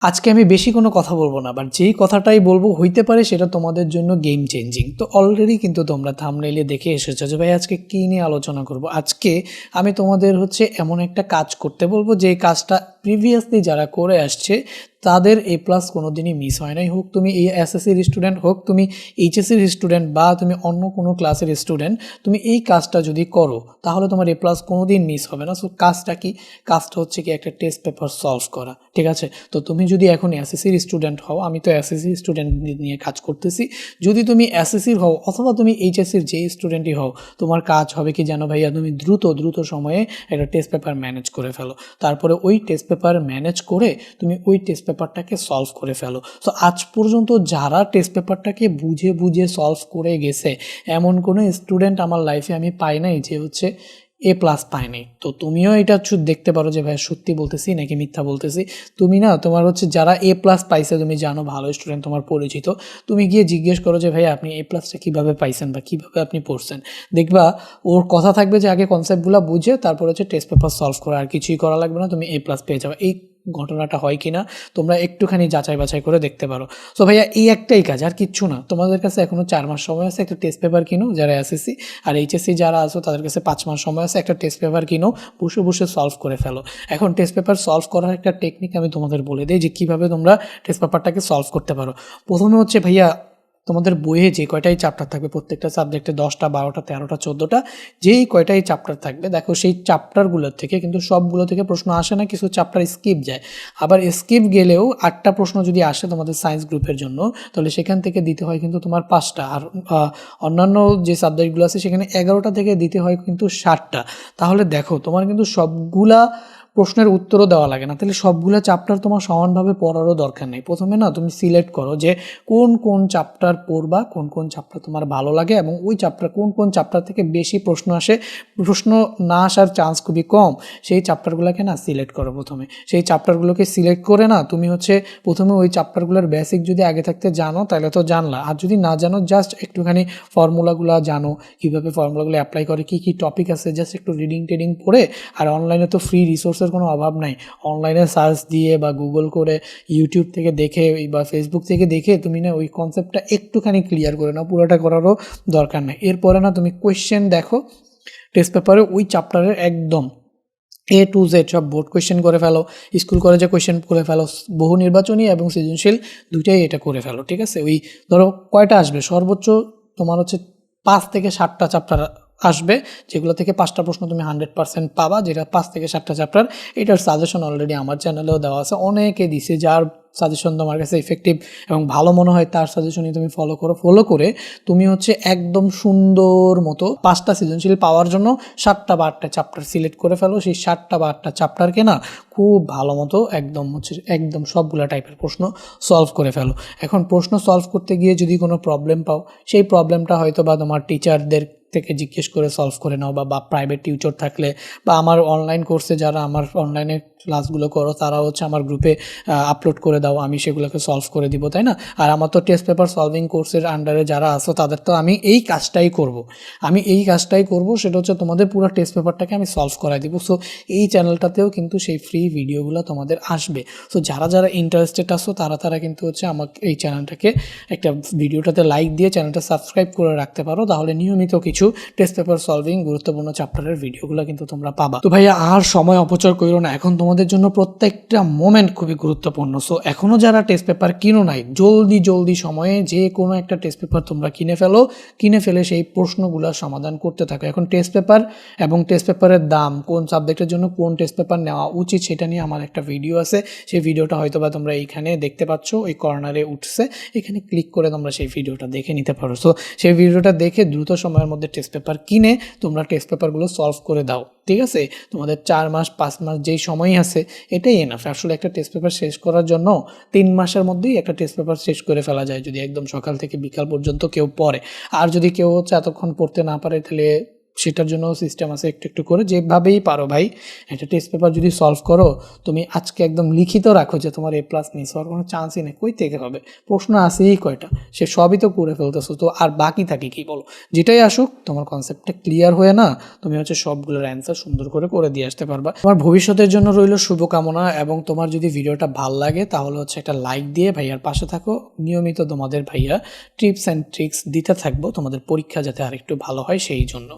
আজকে আমি বেশি কোনো কথা বলবো না, বাট যেই কথাটাই বলবো হইতে পারে সেটা তোমাদের জন্য গেম চেঞ্জিং। তো অলরেডি কিন্তু তোমরা থাম্বনেইলে দেখে এসেছো যে ভাই আজকে কী নিয়ে আলোচনা করব। আজকে আমি তোমাদের এমন একটা কাজ করতে বলবো যে কাজটা প্রিভিয়াসলি যারা করে আসছে তাদের A+ কোনোদিনই মিস হয় নাই। হোক তুমি এই এসএসসির স্টুডেন্ট, হোক তুমি এইচএসসির স্টুডেন্ট, বা তুমি অন্য কোনো ক্লাসের স্টুডেন্ট, তুমি এই কাজটা যদি করো তাহলে তোমার A+ কোনোদিন মিস হবে না। সো কাজটা কি? কাজটা হচ্ছে কি একটা টেস্ট পেপার সলভ করা, ঠিক আছে? তো তুমি যদি এখন এসএসসির স্টুডেন্ট হও, আমি তো এসএসসি স্টুডেন্ট নিয়ে কাজ করতেছি, যদি তুমি এসএসসির হও অথবা তুমি এইচএসসির যে স্টুডেন্টই হও, তোমার কাজ হবে কি জানো ভাইয়া? তুমি দ্রুত সময়ে একটা টেস্ট পেপার ম্যানেজ করে ফেলো। তারপরে ওই টেস্ট পেপার ম্যানেজ করে তুমি ওই টেস্ট পেপারটাকে সলভ করে ফেলো। সো আজ পর্যন্ত যারা টেস্ট পেপারটাকে বুঝে সলভ করে গেছে, এমন কোনো স্টুডেন্ট আমার লাইফে আমি পাই নাই যে A+ পায়নি। তো তুমিও এটা দেখতে পারো যে ভাই সত্যি বলতেছি নাকি মিথ্যা বলতেছি। তুমি না, তোমার যারা A+ পাইছে তুমি জানো, ভালো স্টুডেন্ট তোমার পরিচিত, তুমি গিয়ে জিজ্ঞেস করো যে ভাই আপনি A+টা কীভাবে পাইছেন বা কীভাবে আপনি পড়ছেন। দেখবা ওর কথা থাকবে যে আগে কনসেপ্টগুলো বুঝে তারপর টেস্ট পেপার সলভ করা, আর কিছুই করা লাগবে না, তুমি A+ পেয়ে যাবে। এই ঘটনাটা হয় কিনা তোমরা একটুখানি যাচাই বাছাই করে দেখতে পারো। সো ভাইয়া এই একটাই কাজ, আর কিচ্ছু না। তোমাদের কাছে এখনও 4 মাস সময় আছে, একটা টেস্ট পেপার কিনো যারা এসএসসি, আর এইচএসসি যারা আছো তাদের কাছে 5 মাস সময় আছে, একটা টেস্ট পেপার কিনো, বসে সলভ করে ফেলো। এখন টেস্ট পেপার সলভ করার একটা টেকনিক আমি তোমাদের বলে দিই যে কীভাবে তোমরা টেস্ট পেপারটাকে সলভ করতে পারো। প্রথমে ভাইয়া তোমাদের বইয়ে যে কয়টাই চ্যাপ্টার থাকবে, প্রত্যেকটা সাবজেক্টে 10টা 12টা 13টা 14টা যেই কয়টাই চ্যাপ্টার থাকবে, দেখো সেই চ্যাপ্টারগুলোর থেকে কিন্তু সবগুলো থেকে প্রশ্ন আসে না, কিছু চ্যাপ্টার স্কিপ যায়। আবার স্কিপ গেলেও 8টা প্রশ্ন যদি আসে তোমাদের সায়েন্স গ্রুপের জন্য, তাহলে সেখান থেকে দিতে হয় কিন্তু তোমার 5টা, আর অন্যান্য যে সাবজেক্টগুলো আছে সেখানে 11টা থেকে দিতে হয় কিন্তু 60টা। তাহলে দেখো তোমার কিন্তু সবগুলা প্রশ্নের উত্তরও দেওয়া লাগে না, তাহলে সবগুলো চ্যাপ্টার তোমার সমানভাবে পড়ারও দরকার নেই। প্রথমে না তুমি সিলেক্ট করো যে কোন চ্যাপ্টার পড়বা, কোন চ্যাপ্টার তোমার ভালো লাগে, এবং ওই চ্যাপ্টার কোন চ্যাপ্টার থেকে বেশি প্রশ্ন আসে, প্রশ্ন না আসার চান্স খুবই কম, সেই চ্যাপ্টারগুলোকে না সিলেক্ট করো। প্রথমে সেই চ্যাপ্টারগুলোকে সিলেক্ট করে না তুমি প্রথমে ওই চ্যাপ্টারগুলোর বেসিক যদি আগে থাকতে জানো তাহলে তো জানলা, আর যদি না জানো জাস্ট একটুখানি ফর্মুলাগুলো জানো, কীভাবে ফর্মুলাগুলো অ্যাপ্লাই করে, কী টপিক আছে, জাস্ট একটু রিডিং টিডিং পড়ে। আর অনলাইনে তো ফ্রি রিসোর্সের কোনো অভাব নাই, অনলাইনে সার্চ দিয়ে বা গুগল করে, ইউটিউব থেকে দেখে বা ফেসবুক থেকে দেখে তুমি না ওই কনসেপ্টটা একটুখানি ক্লিয়ার করে নাও, পুরোটা করারও দরকার নেই। এরপরে না তুমি কোয়েশ্চেন দেখো টেস্ট পেপারে, ওই চ্যাপ্টারের একদম A to Z সব বোর্ড কোয়েশ্চেন করে ফেলো, স্কুল কলেজে কোয়েশ্চেন করে ফেলো, বহু নির্বাচনী এবং সৃজনশীল দুইটাই এটা করে ফেলো, ঠিক আছে? ওই ধরো কয়টা আসবে, সর্বোচ্চ তোমার 5 থেকে 7টা চ্যাপ্টার আসবে, যেগুলো থেকে 5টা প্রশ্ন তুমি 100% পাবা, যেটা 5 থেকে 7টা চ্যাপ্টার। এটার সাজেশন অলরেডি আমার চ্যানেলেও দেওয়া আছে, অনেকে দিছে, যার সাজেশন তোমার কাছে ইফেক্টিভ এবং ভালো মনে হয় তার সাজেশনই তুমি ফলো করে তুমি একদম সুন্দর মতো 5টা সৃজনশীল পাওয়ার জন্য 7টা বা 8টা চ্যাপ্টার সিলেক্ট করে ফেলো। সেই 7টা বা 8টা চ্যাপ্টারকে না খুব ভালো মতো একদম সবগুলা টাইপের প্রশ্ন সলভ করে ফেলো। এখন প্রশ্ন সলভ করতে গিয়ে যদি কোনো প্রবলেম পাও, সেই প্রবলেমটা হয়তো বা তোমার টিচারদের থেকে জিজ্ঞেস করে সলভ করে নাও, বা প্রাইভেট টিউটর থাকলে, বা আমার অনলাইন কোর্সে যারা আমার অনলাইনে ক্লাসগুলো করো তারা আমার গ্রুপে আপলোড করে দাও, আমি সেগুলোকে সলভ করে দিব, তাই না? আর আমার তো টেস্ট পেপার সলভিং কোর্সের আন্ডারে যারা আছো তাদের তো আমি এই কাজটাই করব, সেটা তোমাদের পুরো টেস্ট পেপারটাকে আমি সলভ করাই দিব। সো এই চ্যানেলটাতেও কিন্তু সেই ফ্রি ভিডিওগুলো তোমাদের আসবে। সো যারা ইন্টারেস্টেড আছো তারা কিন্তু আমাকে এই চ্যানেলটাকে একটা ভিডিওটাতে লাইক দিয়ে চ্যানেলটা সাবস্ক্রাইব করে রাখতে পারো, তাহলে নিয়মিত কিছু টেস্ট পেপার সলভিং গুরুত্বপূর্ণ চ্যাপ্টারের ভিডিওগুলো কিন্তু তোমরা পাবা। তো ভাইয়া আর সময় অপচয় করো না, এখন তোমাদের জন্য প্রত্যেকটা মোমেন্ট খুবই গুরুত্বপূর্ণ। সো এখনও যারা টেস্ট পেপার কিনো নাই, জলদি সময়ে যে কোনো একটা টেস্ট পেপার তোমরা কিনে ফেলে সেই প্রশ্নগুলোর সমাধান করতে থাকো। এখন টেস্ট পেপার এবং টেস্ট পেপারের দাম, কোন সাবজেক্টের জন্য কোন টেস্ট পেপার নেওয়া উচিত, সেটা নিয়ে আমার একটা ভিডিও আছে। সেই ভিডিওটা হয়তো বা তোমরা এইখানে দেখতে পাচ্ছ, ওই কর্নারে উঠছে, এখানে ক্লিক করে তোমরা সেই ভিডিওটা দেখে নিতে পারো। সো সেই ভিডিওটা দেখে দ্রুত সময়ের মধ্যে টেস্ট পেপার কিনে তোমরা টেস্ট পেপারগুলো সলভ করে দাও, ঠিক আছে? তোমাদের 4 মাস 5 মাস যেই সময়ই আছে এটাই এনাফ। আসলে একটা টেস্ট পেপার শেষ করার জন্য 3 মাসের মধ্যেই একটা টেস্ট পেপার শেষ করে ফেলা যায়, যদি একদম সকাল থেকে বিকাল পর্যন্ত কেউ পড়ে। আর যদি কেউ এতক্ষণ পড়তে না পারে, তাহলে সেটার জন্য সিস্টেম আছে, একটু একটু করে যেভাবেই পারো ভাই। একটা টেস্ট পেপার যদি সলভ করো তুমি আজকে একদম লিখিত রাখো যে তোমার A+ মিস হওয়ার কোনো চান্সই নেই, কই থেকে হবে, প্রশ্ন আসেই কয়টা, সে সবই তো করে ফেলতেছো, তো আর বাকি থাকে কি বলো। যেটাই আসুক তোমার কনসেপ্টটা ক্লিয়ার হয়ে না তুমি হচ্ছে সবগুলোর অ্যান্সার সুন্দর করে দিয়ে আসতে পারবা। তোমার ভবিষ্যতের জন্য রইল শুভকামনা, এবং তোমার যদি ভিডিওটা ভাল লাগে তাহলে হচ্ছে একটা লাইক দিয়ে ভাইয়ার পাশে থাকো। নিয়মিত তোমাদের ভাইয়া টিপস অ্যান্ড ট্রিক্স দিতে থাকবো তোমাদের পরীক্ষা যাতে আরেকটু ভালো হয় সেই জন্য।